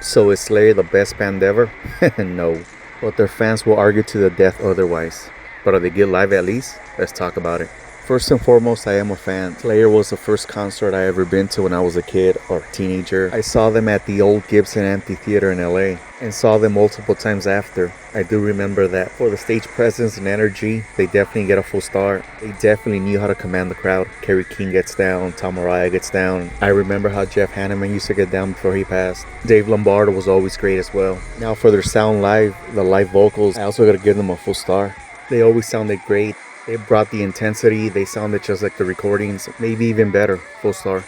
So is Slayer the best band ever? No. But their fans will argue to the death otherwise. But are they good live at least? Let's talk about it. First and foremost, I am a fan. Slayer was the first concert I ever been to when I was a kid or teenager. I saw them at the old Gibson Amphitheater in LA and saw them multiple times after. I do remember that. For the stage presence and energy, they definitely get a full star. They definitely knew how to command the crowd. Kerry King gets down, Tom Araya gets down. I remember how Jeff Hanneman used to get down before he passed. Dave Lombardo was always great as well. Now for their sound live, the live vocals, I also gotta give them a full star. They always sounded great. They brought the intensity, they sounded just like the recordings, maybe even better, full star.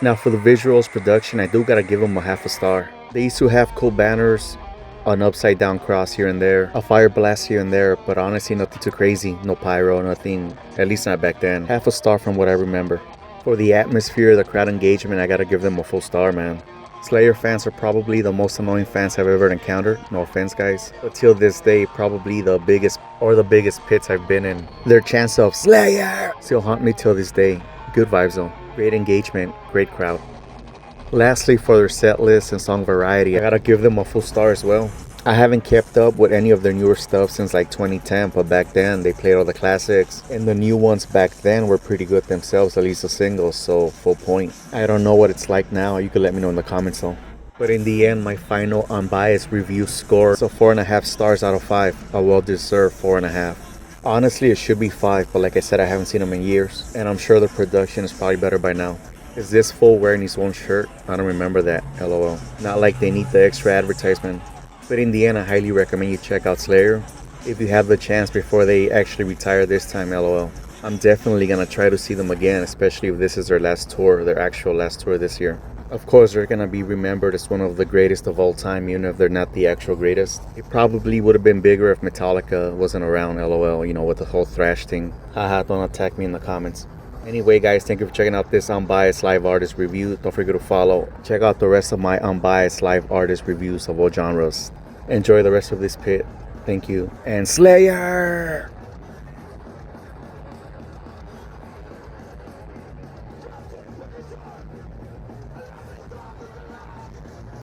Now for the visuals, production, I do gotta give them a half a star. They used to have cool banners, an upside down cross here and there, a fire blast here and there, but honestly nothing too crazy, no pyro, nothing, at least not back then. Half a star from what I remember. For the atmosphere, the crowd engagement, I gotta give them a full star, man. Slayer fans are probably the most annoying fans I've ever encountered. No offense, guys. But till this day, probably the biggest pits I've been in. Their chants of Slayer still haunt me till this day. Good vibes though. Great engagement, great crowd. Lastly, for their set list and song variety, I gotta give them a full star as well. I haven't kept up with any of their newer stuff since like 2010, but back then they played all the classics, and the new ones back then were pretty good themselves, at least the singles, so full point. I don't know what it's like now, you could let me know in the comments though. But in the end, my final unbiased review score is a 4.5 stars out of 5, a well-deserved 4.5. Honestly, it should be 5, but like I said, I haven't seen them in years, and I'm sure the production is probably better by now. Is this fool wearing his own shirt? I don't remember that, lol. Not like they need the extra advertisement. But in the end, I highly recommend you check out Slayer if you have the chance before they actually retire this time, lol. I'm definitely gonna try to see them again, especially if this is their last tour, their actual last tour this year. Of course, they're gonna be remembered as one of the greatest of all time, even if they're not the actual greatest. It probably would have been bigger if Metallica wasn't around, lol, you know, with the whole thrash thing. Haha, don't attack me in the comments. Anyway, guys, thank you for checking out this unbiased live artist review. Don't forget to follow. Check out the rest of my unbiased live artist reviews of all genres. Enjoy the rest of this pit. Thank you. And Slayer!